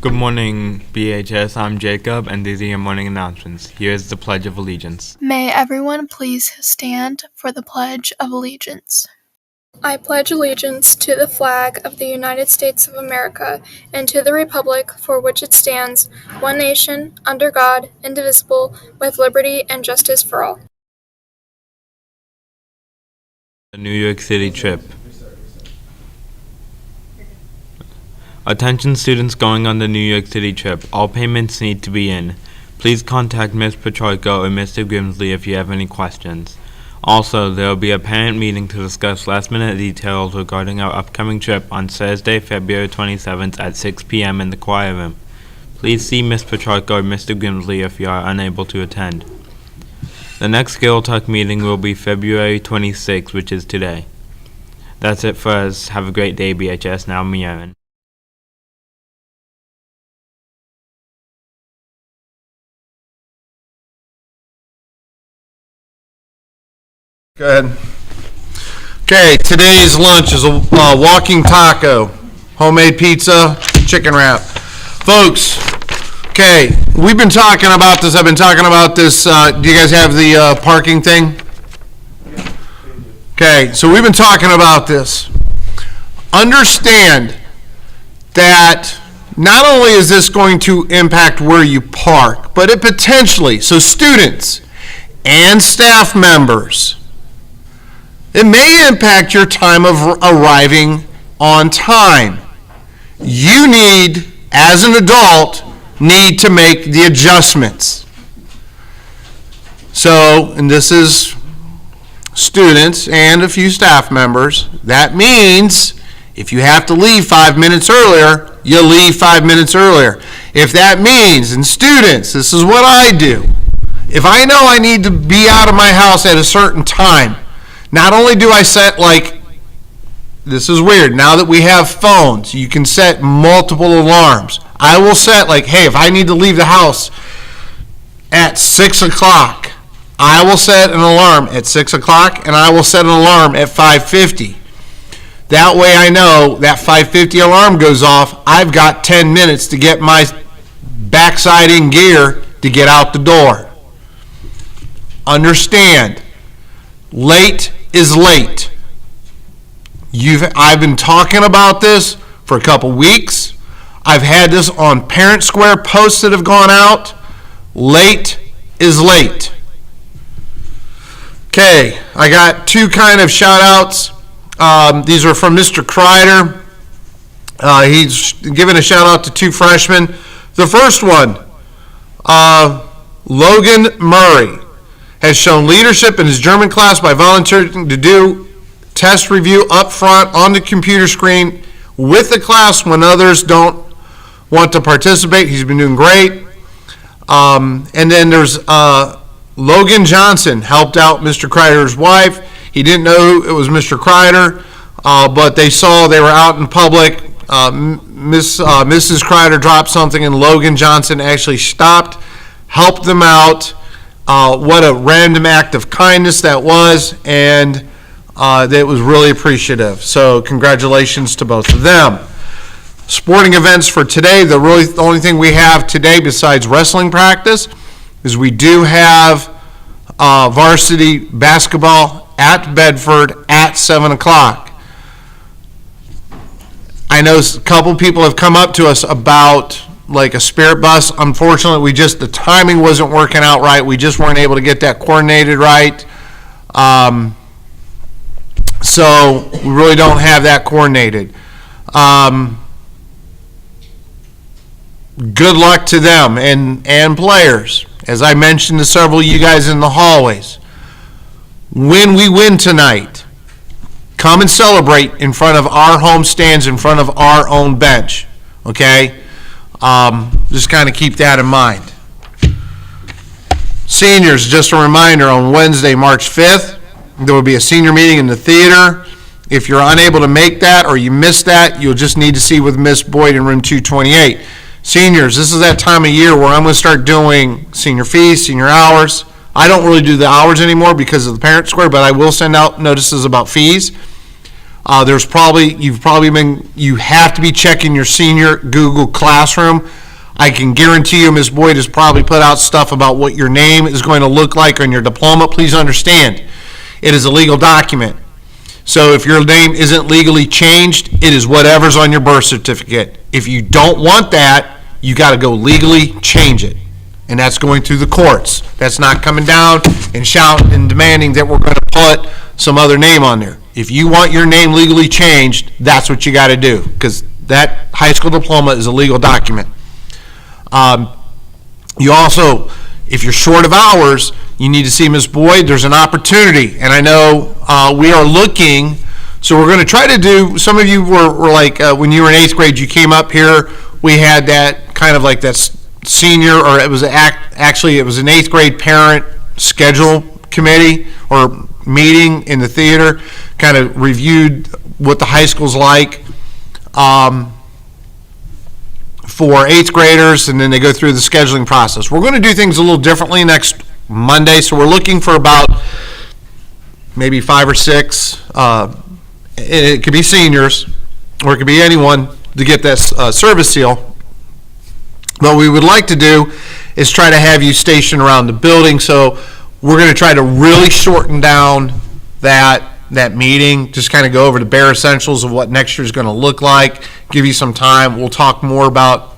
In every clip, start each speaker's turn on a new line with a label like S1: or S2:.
S1: Good morning, BHS. I'm Jacob, and these are your morning announcements. Here's the Pledge of Allegiance.
S2: May everyone please stand for the Pledge of Allegiance.
S3: I pledge allegiance to the flag of the United States of America and to the republic for which it stands, one nation, under God, indivisible, with liberty and justice for all.
S1: The New York City trip. Attention students going on the New York City trip. All payments need to be in. Please contact Ms. Petroico or Mr. Grimsley if you have any questions. Also, there will be a parent meeting to discuss last-minute details regarding our upcoming trip on Thursday, February 27th at 6 p.m. in the choir room. Please see Ms. Petroico or Mr. Grimsley if you are unable to attend. The next Girl Talk meeting will be February 26th, which is today. That's it for us. Have a great day, BHS. Now, Aaron.
S4: Go ahead. Okay, today's lunch is a walking taco, homemade pizza, chicken wrap. Folks, okay, we've been talking about this. I've been talking about this. Do you guys have the parking thing? Okay, so we've been talking about this. Understand that not only is this going to impact where you park, but it potentially, so students and staff members, it may impact your time of arriving on time. You need, as an adult, need to make the adjustments. So, and this is students and a few staff members, that means if you have to leave 5 minutes earlier, you leave 5 minutes earlier. If that means, and students, this is what I do. If I know I need to be out of my house at a certain time, not only do I set, like, this is weird, now that we have phones, you can set multiple alarms. I will set, like, hey, if I need to leave the house at 6 o'clock, I will set an alarm at 6 o'clock, and I will set an alarm at 5:50. That way I know that 5:50 alarm goes off, I've got 10 minutes to get my backside in gear to get out the door. Understand, late is late. I've been talking about this for a couple weeks. I've had this on Parent Square posts that have gone out. Late is late. Okay, I got two kind of shout outs. These are from Mr. Kreider. He's giving a shout out to two freshmen. The first one, Logan Murray, has shown leadership in his German class by volunteering to do test review up front on the computer screen with the class when others don't want to participate. He's been doing great. And then there's Logan Johnson, helped out Mr. Kreider's wife. He didn't know it was Mr. Kreider, but they saw they were out in public. Mrs. Kreider dropped something, and Logan Johnson actually stopped, helped them out. What a random act of kindness that was, and that was really appreciative. So congratulations to both of them. Sporting events for today, the only thing we have today besides wrestling practice is we do have varsity basketball at Bedford at 7 o'clock. I know a couple people have come up to us about like a spirit bus. Unfortunately, the timing wasn't working out right. We just weren't able to get that coordinated right. So we really don't have that coordinated. Good luck to them and players. As I mentioned to several of you guys in the hallways, when we win tonight, come and celebrate in front of our home stands, in front of our own bench. Okay? Just kind of keep that in mind. Seniors, just a reminder, on Wednesday, March 5th, there will be a senior meeting in the theater. If you're unable to make that or you missed that, you'll just need to see with Miss Boyd in room 228. Seniors, this is that time of year where I'm going to start doing senior fees, senior hours. I don't really do the hours anymore because of the Parent Square, but I will send out notices about fees. You have to be checking your senior Google Classroom. I can guarantee you Ms. Boyd has probably put out stuff about what your name is going to look like on your diploma. Please understand, it is a legal document. So if your name isn't legally changed, it is whatever's on your birth certificate. If you don't want that, you got to go legally change it. And that's going through the courts. That's not coming down and shouting and demanding that we're going to put some other name on there. If you want your name legally changed, that's what you got to do, because that high school diploma is a legal document. You also, if you're short of hours, you need to see Ms. Boyd. There's an opportunity, and I know we are looking, so we're going to try to do, some of you were like, when you were in 8th grade, you came up here, we had that kind of like that senior, or it was actually it was an 8th grade parent schedule committee or meeting in the theater, kind of reviewed what the high school's like for 8th graders, and then they go through the scheduling process. We're going to do things a little differently next Monday, so we're looking for about maybe 5 or 6. It could be seniors, or it could be anyone to get that service seal. What we would like to do is try to have you stationed around the building, so we're going to try to really shorten down that meeting, just kind of go over the bare essentials of what next year is going to look like, give you some time. We'll talk more about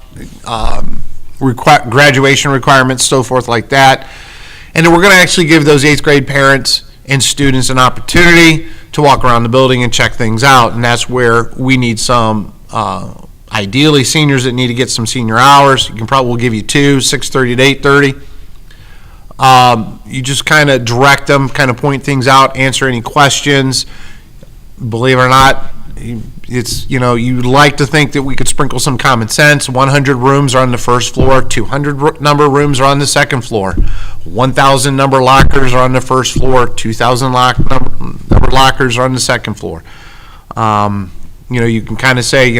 S4: graduation requirements, so forth like that. And then we're going to actually give those 8th grade parents and students an opportunity to walk around the building and check things out. And that's where we need some, ideally seniors that need to get some senior hours. We'll give you 2, 6:30 to 8:30. You just kind of direct them, kind of point things out, answer any questions. Believe it or not, it's, you'd like to think that we could sprinkle some common sense. 100 rooms are on the first floor, 200 number rooms are on the second floor, 1,000 number lockers are on the first floor, 2,000 number lockers are on the second floor. You can kind of say,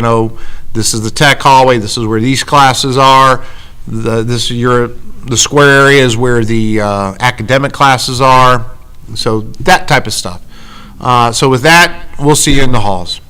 S4: this is the tech hallway, this is where these classes are, the square area is where the academic classes are, so that type of stuff. So with that, we'll see you in the halls.